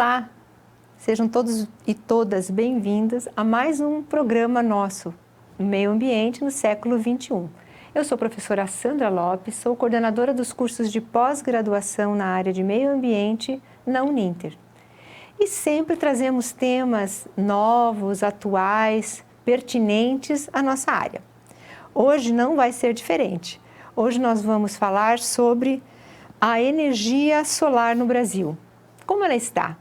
Olá, sejam todos e todas bem-vindas a mais um programa nosso, Meio Ambiente no século XXI. Eu sou a professora Sandra Lopes, sou coordenadora dos cursos de pós-graduação na área de Meio Ambiente na Uninter. E sempre trazemos temas novos, atuais, pertinentes à nossa área. Hoje não vai ser diferente. Hoje nós vamos falar sobre a energia solar no Brasil. Como ela está?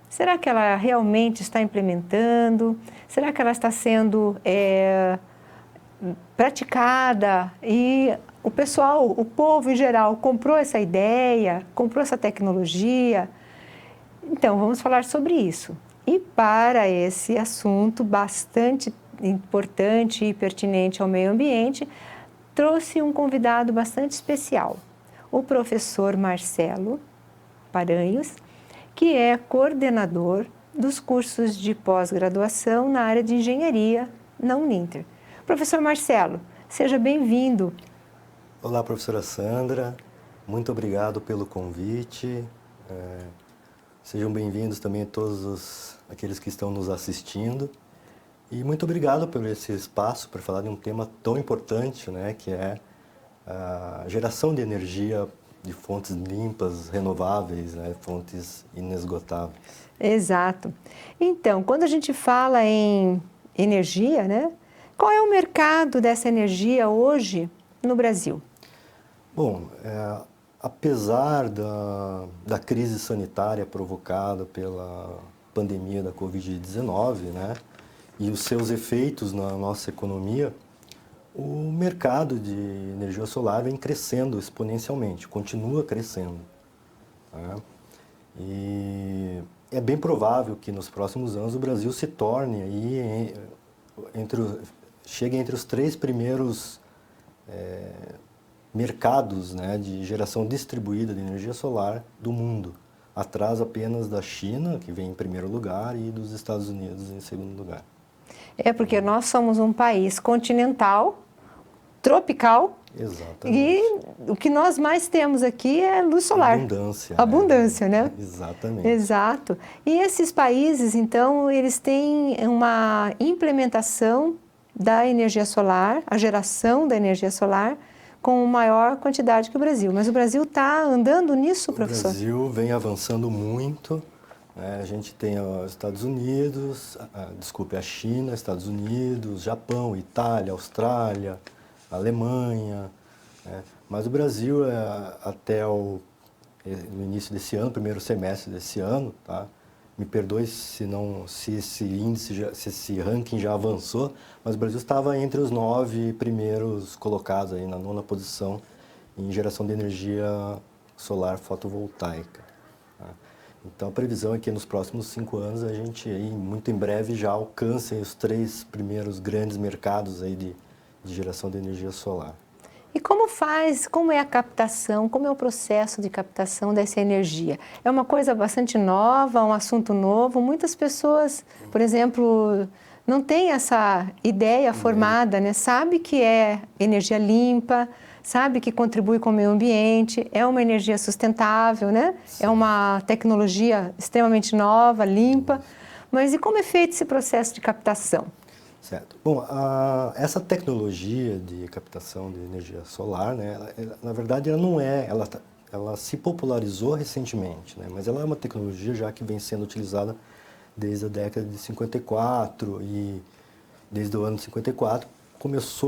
Será que ela realmente está implementando? Será que ela está sendo praticada? E o pessoal, o povo em geral, comprou essa ideia, comprou essa tecnologia? Então, vamos falar sobre isso. E para esse assunto bastante importante e pertinente ao meio ambiente, trouxe um convidado bastante especial, o professor Marcelo Paranhos, que é coordenador dos cursos de pós-graduação na área de engenharia na Uninter. Professor Marcelo, seja bem-vindo. Olá, professora Sandra, muito obrigado pelo convite. Sejam bem-vindos também todos aqueles que estão nos assistindo. E muito obrigado por esse espaço para falar de um tema tão importante, né, que é a geração de energia de fontes limpas, renováveis, né, fontes inesgotáveis. Exato. Então, quando a gente fala em energia, né, qual é o mercado dessa energia hoje no Brasil? Bom, apesar da crise sanitária provocada pela pandemia da Covid-19, né, e os seus efeitos na nossa economia, o mercado de energia solar vem crescendo exponencialmente, continua crescendo. Né? E é bem provável que nos próximos anos o Brasil se torne aí chegue entre os 3 primeiros mercados, né, de geração distribuída de energia solar do mundo, atrás apenas da China, que vem em primeiro lugar, e dos Estados Unidos em segundo lugar. É porque nós somos um país continental, tropical. Exatamente. E o que nós mais temos aqui é luz solar. Abundância. Abundância, né? Exatamente. Exato. E esses países, então, eles têm uma implementação da energia solar, a geração da energia solar, com maior quantidade que o Brasil. Mas o Brasil está andando nisso, professor? O Brasil vem avançando muito. Né? A gente tem os Estados Unidos, a China, Estados Unidos, Japão, Itália, Austrália, Alemanha. Né? Mas o Brasil, no início desse ano, primeiro semestre desse ano, tá? Me perdoe se esse ranking já avançou, mas o Brasil estava entre os 9 primeiros colocados, aí, na 9ª posição em geração de energia solar fotovoltaica. Tá? Então, a previsão é que nos próximos 5 anos a gente, aí, muito em breve, já alcance os 3 primeiros grandes mercados aí de geração de energia solar. E como é a captação, como é o processo de captação dessa energia? É uma coisa bastante nova, um assunto novo. Muitas pessoas, por exemplo, não têm essa ideia formada, né? Sabe que é energia limpa, sabe que contribui com o meio ambiente, é uma energia sustentável, né? Sim. É uma tecnologia extremamente nova, limpa. Mas e como é feito esse processo de captação? Certo. Bom, essa tecnologia de captação de energia solar, né, na verdade, ela se popularizou recentemente, né, mas ela é uma tecnologia já que vem sendo utilizada desde a década de 54 e desde o ano de 54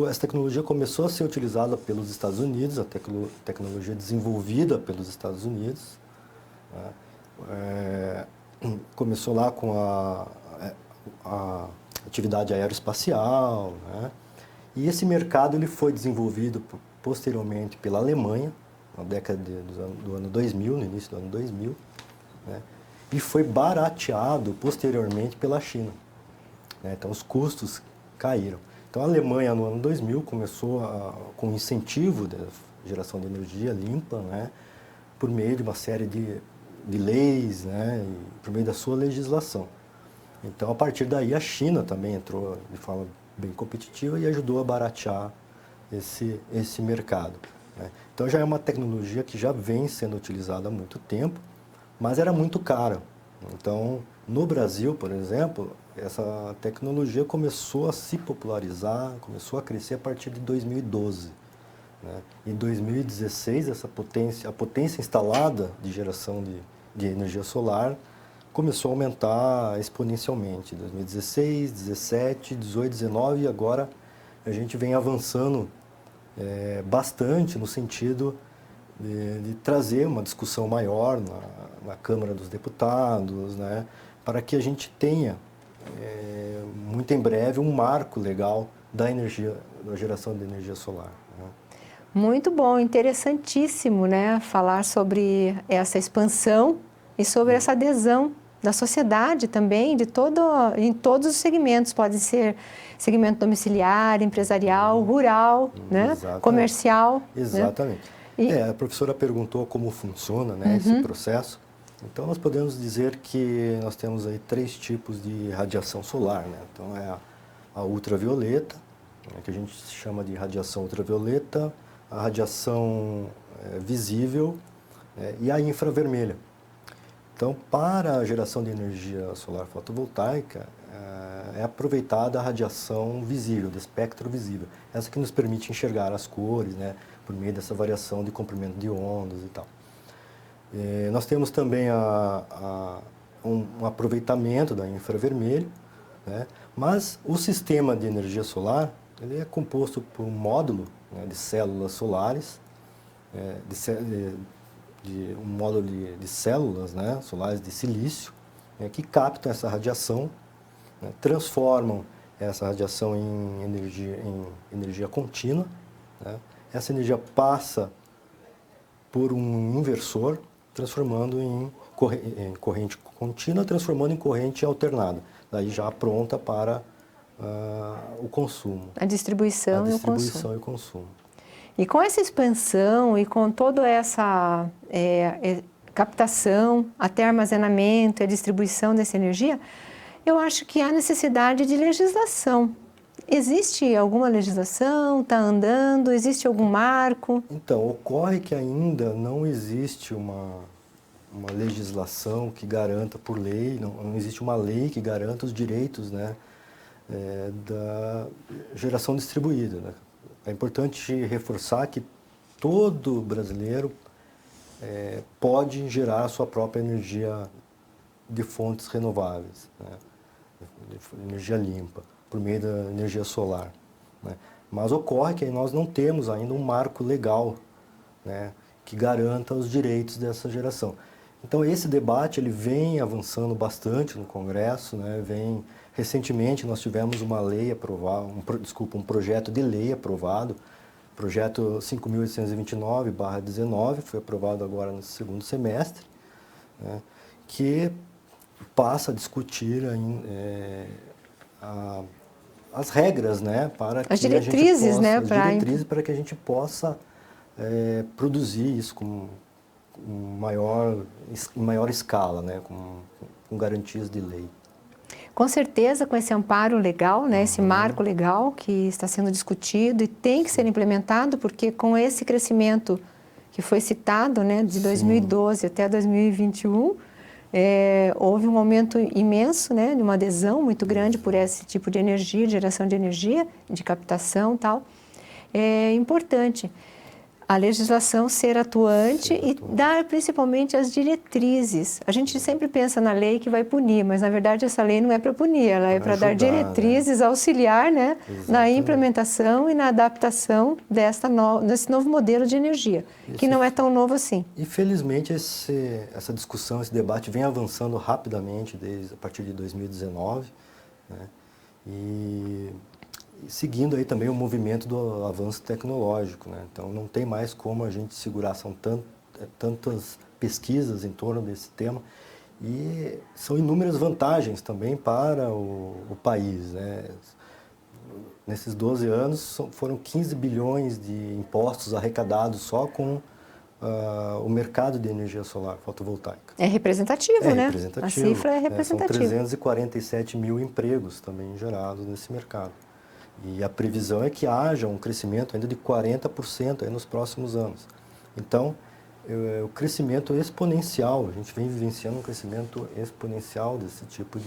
essa tecnologia começou a ser utilizada pelos Estados Unidos, a tecnologia desenvolvida pelos Estados Unidos, né, começou lá com a atividade aeroespacial, né? E esse mercado ele foi desenvolvido posteriormente pela Alemanha, na década do ano 2000, no início do ano 2000, né? E foi barateado posteriormente pela China. Né? Então, os custos caíram. Então, a Alemanha, no ano 2000, começou com incentivo da geração de energia limpa, né? Por meio de uma série de leis, né? E por meio da sua legislação. Então, a partir daí, a China também entrou de forma bem competitiva e ajudou a baratear esse mercado. Né? Então, já é uma tecnologia que já vem sendo utilizada há muito tempo, mas era muito cara. Então, no Brasil, por exemplo, essa tecnologia começou a se popularizar, começou a crescer a partir de 2012. Né? Em 2016, a potência instalada de geração de energia solar começou a aumentar exponencialmente. 2016, 17, 18, 19 e agora a gente vem avançando bastante no sentido de trazer uma discussão maior na Câmara dos Deputados, né, para que a gente tenha, muito em breve, um marco legal da geração de energia solar. Né. Muito bom, interessantíssimo, né, falar sobre essa expansão e sobre essa adesão da sociedade também, em todos os segmentos, pode ser segmento domiciliar, empresarial, rural, né, Exatamente. comercial. Exatamente. Né? A professora perguntou como funciona, né, esse processo. Então, nós podemos dizer que nós temos aí 3 tipos de radiação solar. Né? Então, é a ultravioleta, né, que a gente chama de radiação ultravioleta, a radiação visível e a infravermelha. Então, para a geração de energia solar fotovoltaica, é aproveitada a radiação visível, do espectro visível. Essa que nos permite enxergar as cores, né, por meio dessa variação de comprimento de ondas e tal. Nós temos também um aproveitamento da infravermelho, né, mas o sistema de energia solar ele é composto por um módulo, né, de células solares, um módulo de células, né, solares de silício, que captam essa radiação, né, transformam essa radiação em energia contínua. Né. Essa energia passa por um inversor, transformando em corrente contínua, transformando em corrente alternada, daí já pronta para o consumo. A distribuição, e o consumo. E com essa expansão e com toda essa captação, até armazenamento e a distribuição dessa energia, eu acho que há necessidade de legislação. Existe alguma legislação? Está andando? Existe algum marco? Então, ocorre que ainda não existe uma legislação que garanta por lei, não existe uma lei que garanta os direitos, né, da geração distribuída. Né? É importante reforçar que todo brasileiro pode gerar a sua própria energia de fontes renováveis, né? Energia limpa, por meio da energia solar. Né? Mas ocorre que nós não temos ainda um marco legal, né, que garanta os direitos dessa geração. Então esse debate ele vem avançando bastante no Congresso, né? Recentemente nós tivemos uma lei aprovada, um projeto de lei aprovado, projeto 5.829/19, foi aprovado agora no segundo semestre, né? Que passa a discutir as regras, né, para que as diretrizes, as diretrizes para que a gente possa produzir isso em maior escala, né, com garantias de lei. Com certeza, com esse amparo legal, né, esse marco legal que está sendo discutido e tem que ser implementado, porque com esse crescimento que foi citado, né, de 2012 até 2021, houve um aumento imenso, né, de uma adesão muito grande por esse tipo de energia, de geração de energia, de captação e tal. É importante a legislação ser atuante e dar principalmente as diretrizes. A gente sempre pensa na lei que vai punir, mas na verdade essa lei não é para punir, ela é para dar diretrizes, auxiliar, né, na implementação e na adaptação desse novo modelo de energia, que não é tão novo assim. E felizmente essa discussão, esse debate vem avançando rapidamente a partir de 2019, né, e seguindo aí também o movimento do avanço tecnológico, né? Então não tem mais como a gente segurar, são tantas pesquisas em torno desse tema e são inúmeras vantagens também para o país, né? Nesses 12 anos foram 15 bilhões de impostos arrecadados só com o mercado de energia solar fotovoltaica. É representativo, né? Representativo. A cifra é representativa. São 347 mil empregos também gerados nesse mercado. E a previsão é que haja um crescimento ainda de 40% aí nos próximos anos. Então, o crescimento exponencial. A gente vem vivenciando um crescimento exponencial desse tipo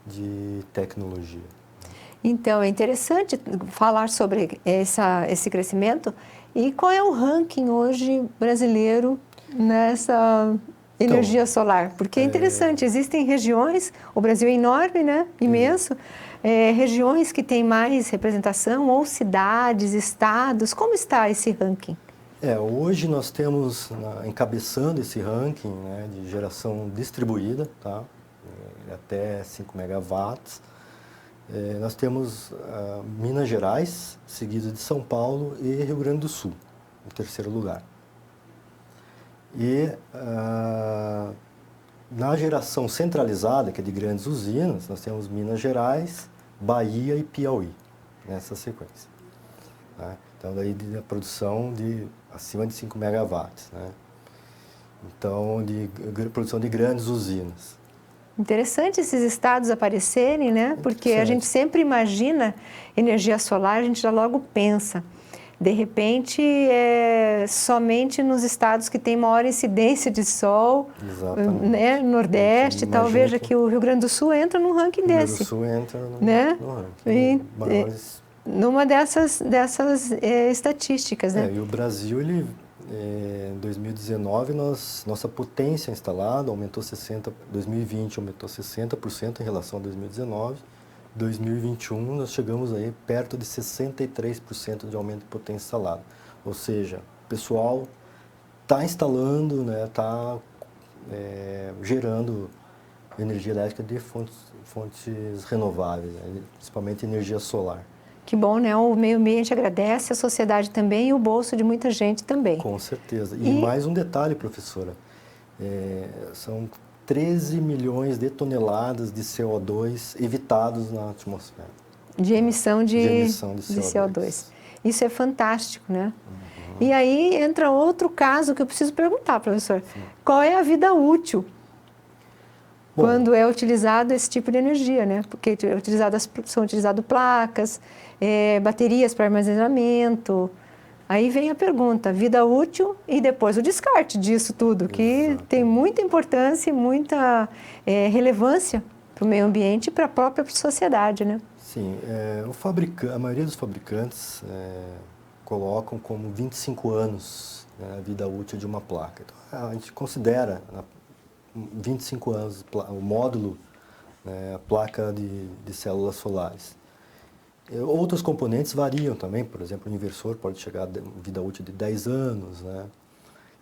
de tecnologia. Então, é interessante falar sobre esse crescimento. E qual é o ranking hoje brasileiro nessa energia solar? Porque é interessante, existem regiões, o Brasil é enorme, né? Imenso, regiões que têm mais representação, ou cidades, estados. Como está esse ranking? Hoje nós temos, encabeçando esse ranking, né, de geração distribuída, tá? Até 5 megawatts. Nós temos Minas Gerais, seguido de São Paulo e Rio Grande do Sul, em terceiro lugar. E na geração centralizada, que é de grandes usinas, nós temos Minas Gerais, Bahia e Piauí, nessa sequência. Né? Então, daí a produção de acima de 5 megawatts. Né? Então, de produção de grandes usinas. Interessante esses estados aparecerem, né? Porque a gente sempre imagina energia solar, a gente já logo pensa. De repente, somente nos estados que têm maior incidência de sol, né? Nordeste e tal. Veja que o Rio Grande do Sul entra num ranking desse. O Rio Grande do Sul entra no ranking. Numa dessas estatísticas, né? E o Brasil, em 2019, nossa potência instalada aumentou 2020 aumentou 60% em relação a 2019. 2021 nós chegamos aí perto de 63% de aumento de potência instalada. Ou seja, o pessoal está instalando, né, está gerando energia elétrica de fontes renováveis, né, principalmente energia solar. Que bom, né? O meio ambiente agradece, a sociedade também e o bolso de muita gente também. Com certeza. E mais um detalhe, professora. São 13 milhões de toneladas de CO2 evitados na atmosfera. De emissão de CO2. Isso é fantástico, né? Uhum. E aí entra outro caso que eu preciso perguntar, professor. Sim. Qual é a vida útil quando é utilizado esse tipo de energia, né? Porque são utilizadas placas, baterias para armazenamento. Aí vem a pergunta, vida útil e depois o descarte disso tudo, que Exatamente. Tem muita importância e muita relevância para o meio ambiente e para a própria sociedade, né? Sim, a maioria dos fabricantes colocam como 25 anos, né, a vida útil de uma placa. Então, a gente considera 25 anos o módulo, né, a placa de células solares. Outros componentes variam também, por exemplo, o inversor pode chegar a vida útil de 10 anos, né?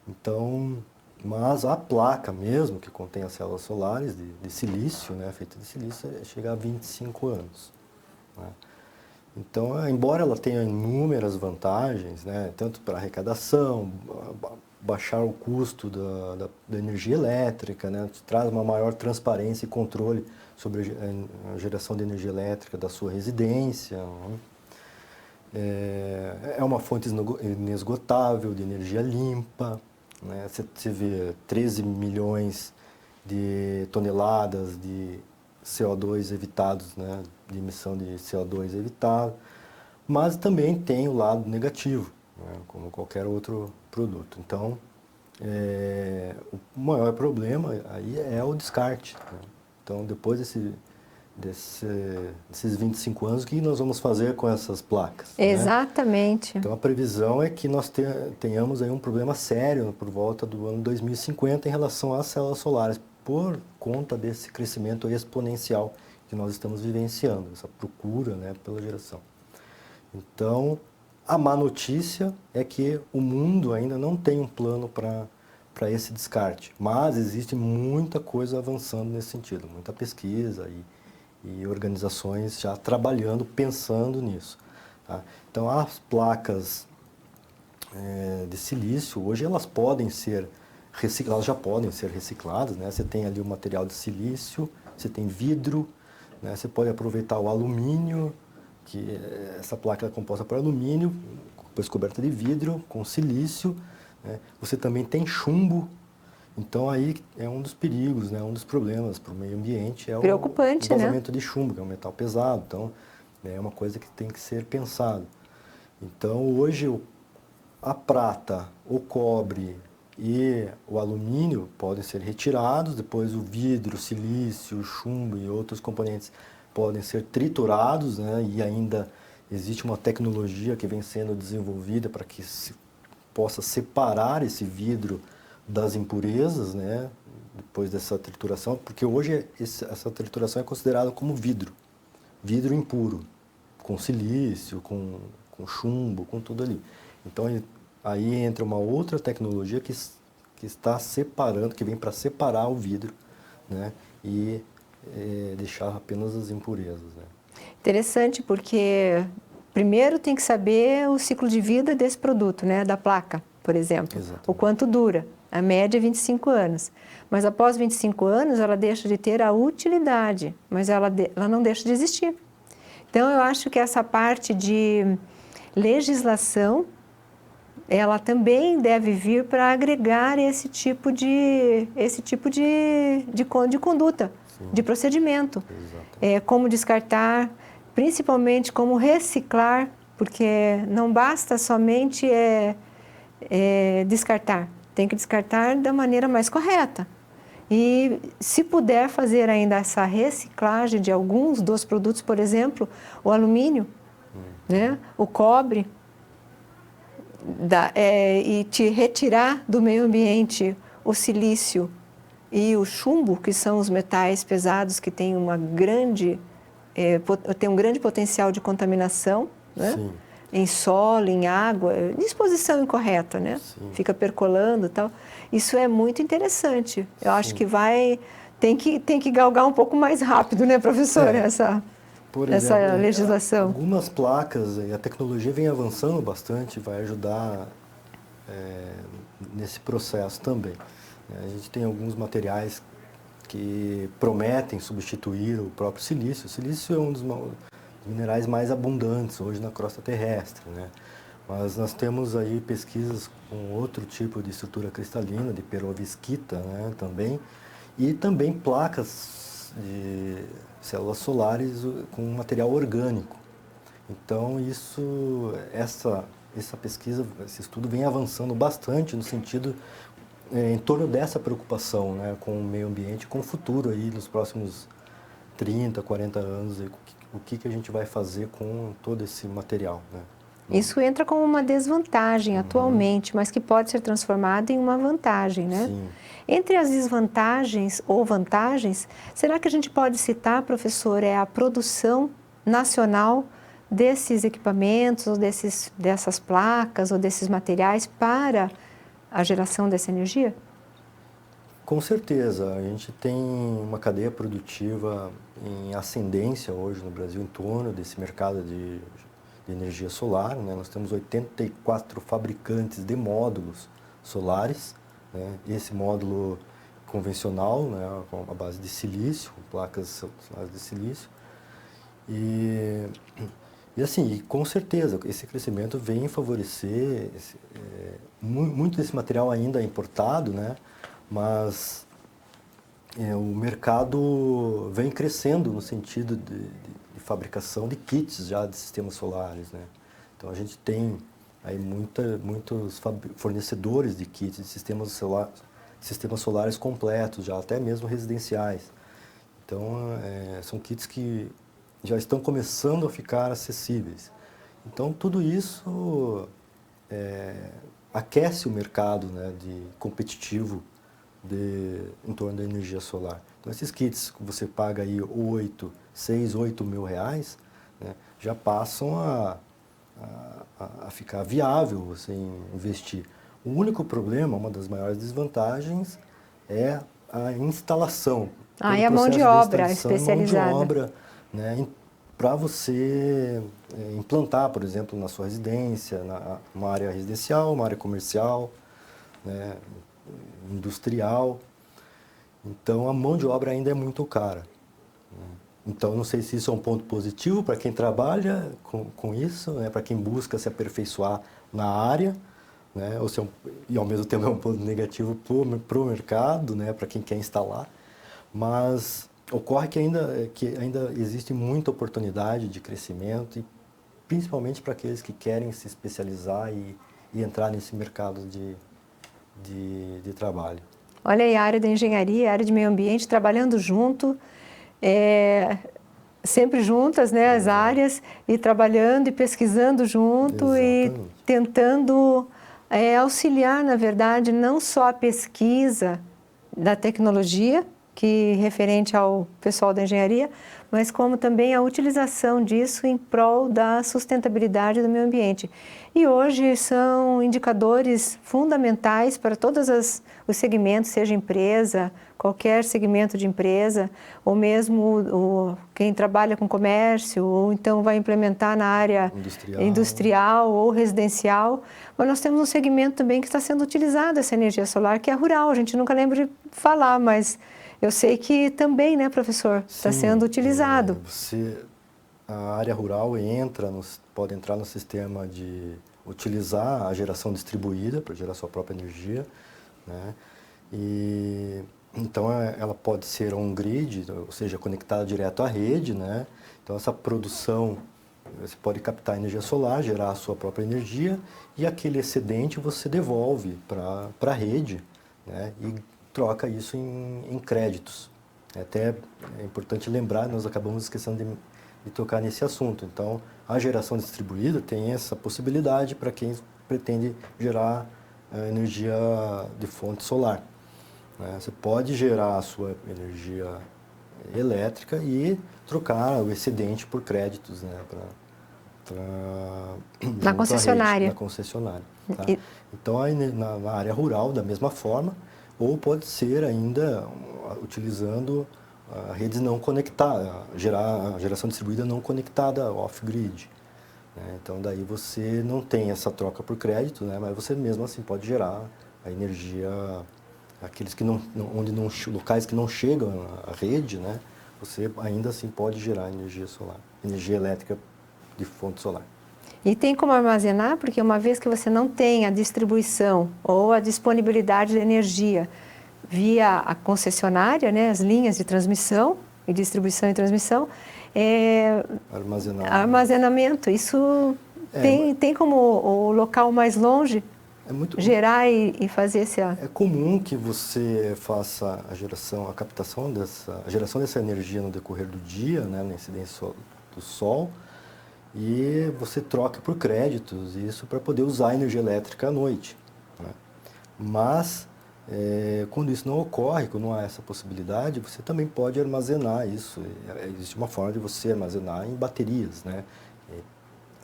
Então, mas a placa mesmo, que contém as células solares de silício, né, feita de silício, chega a 25 anos. Né? Então, embora ela tenha inúmeras vantagens, né, tanto para arrecadação, baixar o custo da energia elétrica, né, traz uma maior transparência e controle sobre a geração de energia elétrica da sua residência. Né? É uma fonte inesgotável de energia limpa. Né? Você vê 13 milhões de toneladas de CO2 evitados, né, de emissão de CO2 evitável, mas também tem o lado negativo, né, como qualquer outro produto. Então, o maior problema aí é o descarte. Né? Então, depois desses 25 anos, o que nós vamos fazer com essas placas? Exatamente. Né? Então, a previsão é que nós tenhamos aí um problema sério por volta do ano 2050 em relação às células solares, por conta desse crescimento exponencial que nós estamos vivenciando, essa procura, né, pela geração. Então, a má notícia é que o mundo ainda não tem um plano para esse descarte, mas existe muita coisa avançando nesse sentido, muita pesquisa e organizações já trabalhando, pensando nisso. Tá? Então, as placas de silício, hoje elas podem ser recicladas, já podem ser recicladas, né? Você tem ali o material de silício, você tem vidro, né? Você pode aproveitar o alumínio, que essa placa é composta por alumínio, depois coberta de vidro, com silício. Né? Você também tem chumbo, então aí é um dos perigos, né? Um dos problemas para o meio ambiente é o vazamento de chumbo, que é um metal pesado, então é uma coisa que tem que ser pensado. Então hoje a prata, o cobre e o alumínio podem ser retirados, depois o vidro, o silício, o chumbo e outros componentes podem ser triturados, né? E ainda existe uma tecnologia que vem sendo desenvolvida para que se possa separar esse vidro das impurezas, né? Depois dessa trituração, porque hoje essa trituração é considerada como vidro impuro, com silício, com chumbo, com tudo ali. Então aí entra uma outra tecnologia que está separando, que vem para separar o vidro, né? E deixar apenas as impurezas, né? Interessante, porque primeiro tem que saber o ciclo de vida desse produto, né? Da placa, por exemplo. Exatamente. O quanto dura. A média é 25 anos. Mas após 25 anos, ela deixa de ter a utilidade, mas ela não deixa de existir. Então, eu acho que essa parte de legislação, ela também deve vir para agregar esse tipo de conduta, sim, de procedimento. Como descartar, principalmente como reciclar, porque não basta somente descartar, tem que descartar da maneira mais correta. E se puder fazer ainda essa reciclagem de alguns dos produtos, por exemplo, o alumínio, né, o cobre, e te retirar do meio ambiente o silício e o chumbo, que são os metais pesados que têm um grande potencial de contaminação, né? Sim. Em solo, em água, disposição incorreta, né? Sim. Fica percolando e tal. Isso é muito interessante. Eu Sim. acho que tem que galgar um pouco mais rápido, né, professor, Por exemplo, essa legislação. Algumas placas, a tecnologia vem avançando bastante, vai ajudar nesse processo também. A gente tem alguns materiais que prometem substituir o próprio silício. O silício é um dos minerais mais abundantes hoje na crosta terrestre, né? Mas nós temos aí pesquisas com outro tipo de estrutura cristalina, de perovskita, né, também, e também placas de células solares com material orgânico. Então essa pesquisa, esse estudo vem avançando bastante no sentido em torno dessa preocupação, né, com o meio ambiente, com o futuro aí nos próximos 30, 40 anos, o que a gente vai fazer com todo esse material, né? Isso entra como uma desvantagem atualmente, mas que pode ser transformado em uma vantagem, né? Sim. Entre as desvantagens ou vantagens, será que a gente pode citar, professor, a produção nacional desses equipamentos, ou dessas placas, ou desses materiais para a geração dessa energia? Com certeza, a gente tem uma cadeia produtiva em ascendência hoje no Brasil em torno desse mercado de energia solar, né? Nós temos 84 fabricantes de módulos solares, né? Esse módulo convencional, né, com a base de silício, placas solares de silício. E assim, com certeza, esse crescimento vem favorecer, muito desse material ainda é importado, né? Mas o mercado vem crescendo no sentido de fabricação de kits já de sistemas solares, né? Então a gente tem aí muitos fornecedores de kits de sistemas solares completos, já até mesmo residenciais. Então são kits que já estão começando a ficar acessíveis. Então tudo isso aquece o mercado, né, competitivo em torno da energia solar. Então esses kits que você paga aí 6, 8 mil reais, né, já passam a ficar viável você investir. O único problema, uma das maiores desvantagens, é a instalação. E a mão de obra especializada. Mão de obra, né, para você implantar, por exemplo, na sua residência, uma área residencial, uma área comercial, né, industrial. Então a mão de obra ainda é muito cara. Então não sei se isso é um ponto positivo para quem trabalha com isso, né, para quem busca se aperfeiçoar na área, né, ou se e ao mesmo tempo é um ponto negativo para o mercado, né, para quem quer instalar. Mas ocorre que ainda existe muita oportunidade de crescimento, e principalmente para aqueles que querem se especializar e entrar nesse mercado de trabalho. Olha aí, a área da engenharia, a área de meio ambiente, trabalhando junto, sempre juntas, né, as áreas, e trabalhando e pesquisando junto e Exatamente. tentando auxiliar, na verdade, não só a pesquisa da tecnologia, que referente ao pessoal da engenharia, mas como também a utilização disso em prol da sustentabilidade do meio ambiente. E hoje são indicadores fundamentais para todos os segmentos, seja empresa, qualquer segmento de empresa, ou mesmo quem trabalha com comércio, ou então vai implementar na área industrial ou residencial. Mas nós temos um segmento também que está sendo utilizado essa energia solar, que é rural. A gente nunca lembra de falar, mas eu sei que também, né, professor, está sendo utilizado. A área rural pode entrar no sistema de utilizar a geração distribuída para gerar sua própria energia, né? E então ela pode ser on-grid, ou seja, conectada direto à rede, né? Então essa produção, você pode captar energia solar, gerar a sua própria energia e aquele excedente você devolve para a rede, né? E troca isso em créditos. Até é importante lembrar, nós acabamos esquecendo de tocar nesse assunto. Então, a geração distribuída tem essa possibilidade para quem pretende gerar energia de fonte solar. Você pode gerar a sua energia elétrica e trocar o excedente por créditos, né, na concessionária. Na concessionária. Tá? Então, na área rural, da mesma forma, ou pode ser ainda utilizando redes não conectadas, a geração distribuída não conectada off-grid. Né? Então, daí você não tem essa troca por crédito, né? Mas você mesmo assim pode gerar a energia, locais que não chegam à rede, né? Você ainda assim pode gerar energia solar, energia elétrica de fonte solar. E tem como armazenar, porque uma vez que você não tem a distribuição ou a disponibilidade de energia via a concessionária, né, as linhas de transmissão e distribuição e transmissão, armazenamento, isso tem como o local mais longe gerar e fazer esse... É comum que você faça a geração dessa energia no decorrer do dia, né, na incidência do sol, e você troca por créditos, isso para poder usar a energia elétrica à noite. Né? Mas, quando isso não ocorre, quando não há essa possibilidade, você também pode armazenar isso. Existe uma forma de você armazenar em baterias, né?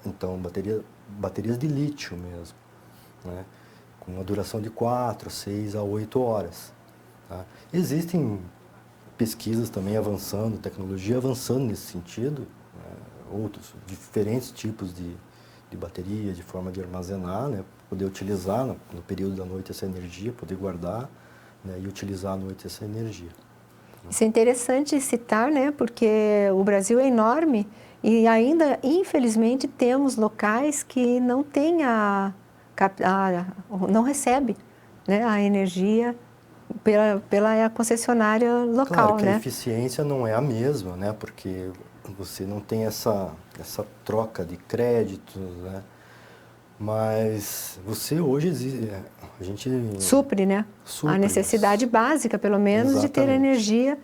Então, baterias de lítio mesmo, né? Com uma duração de 4, 6 a 8 horas. Tá? Existem pesquisas também avançando, tecnologia avançando nesse sentido, outros diferentes tipos de bateria, de forma de armazenar, né, poder utilizar no período da noite essa energia, poder guardar, né, e utilizar à noite essa energia. Isso é interessante citar, né, porque o Brasil é enorme e ainda, infelizmente, temos locais que não têm não recebe, né, a energia pela concessionária local, claro que né? A eficiência não é a mesma, né, porque você não tem essa troca de créditos, né? Mas você hoje a gente supre, né? A necessidade básica, pelo menos, de ter energia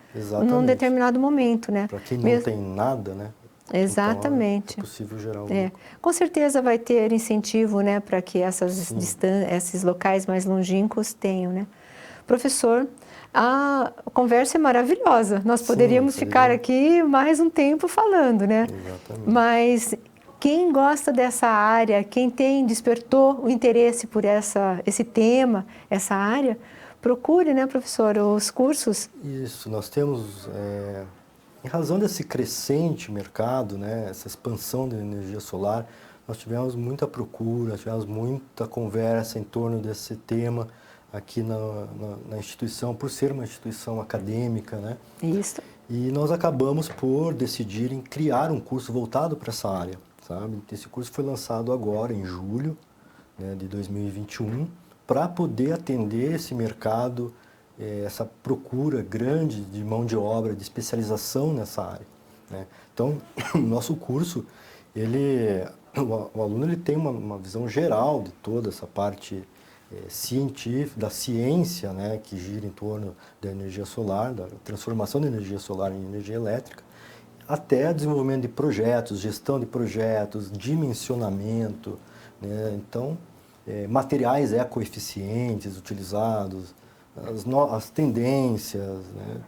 num determinado momento, né? Para quem não tem nada, né? Exatamente. Então é possível gerar lucro. Com certeza vai ter incentivo, né, para que esses locais mais longínquos tenham, né? Professor, a conversa é maravilhosa. Nós poderíamos ficar aqui mais um tempo falando, né? Exatamente. Mas quem gosta dessa área, quem despertou o interesse por esse tema, essa área, procure, né, professor, os cursos. Isso, nós temos, em razão desse crescente mercado, né, essa expansão da energia solar, nós tivemos muita procura, tivemos muita conversa em torno desse tema aqui na instituição, por ser uma instituição acadêmica, né? Isso. E nós acabamos por decidir em criar um curso voltado para essa área, sabe? Esse curso foi lançado agora, em julho, né, de 2021, para poder atender esse mercado, essa procura grande de mão de obra, de especialização nessa área, né? Então, o nosso curso, o aluno ele tem uma visão geral de toda essa parte científica, da ciência, né, que gira em torno da energia solar, da transformação da energia solar em energia elétrica, até desenvolvimento de projetos, gestão de projetos, dimensionamento, né? Então, materiais ecoeficientes utilizados, as tendências, né?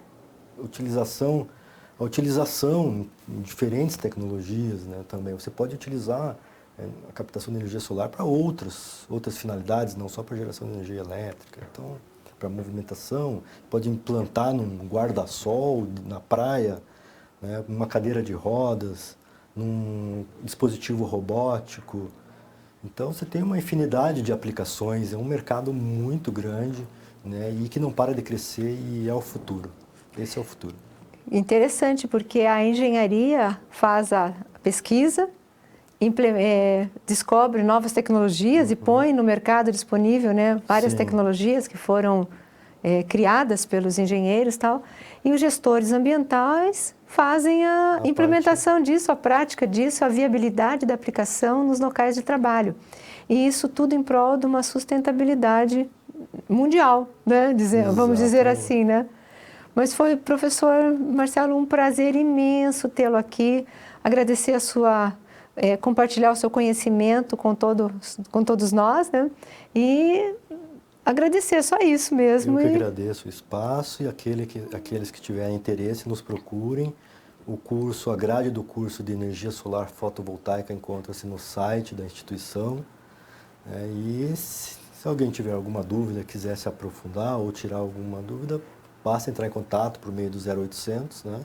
A utilização em diferentes tecnologias, né, também. Você pode utilizar a captação de energia solar para outras finalidades, não só para geração de energia elétrica. Então, para movimentação, pode implantar num guarda-sol na praia, né, uma cadeira de rodas, num dispositivo robótico. Então, você tem uma infinidade de aplicações, é um mercado muito grande, né, e que não para de crescer e é o futuro. Esse é o futuro. Interessante, porque a engenharia faz a pesquisa, descobre novas tecnologias e põe no mercado disponível, né, várias tecnologias que foram criadas pelos engenheiros e tal, e os gestores ambientais fazem a implementação disso, a prática disso, a viabilidade da aplicação nos locais de trabalho. E isso tudo em prol de uma sustentabilidade mundial, né? Vamos dizer assim, né? Mas foi, professor Marcelo, um prazer imenso tê-lo aqui, agradecer a sua, compartilhar o seu conhecimento com todos nós, né? E agradecer, só isso mesmo. Eu que agradeço o espaço e aqueles que tiverem interesse nos procurem. O curso, a grade do curso de energia solar fotovoltaica encontra-se no site da instituição. E se alguém tiver alguma dúvida, quiser se aprofundar ou tirar alguma dúvida, basta entrar em contato por meio do 0800, né?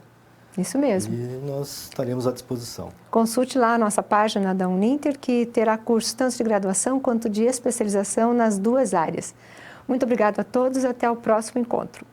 Isso mesmo. E nós estaremos à disposição. Consulte lá a nossa página da Uninter, que terá cursos tanto de graduação quanto de especialização nas duas áreas. Muito obrigado a todos e até o próximo encontro.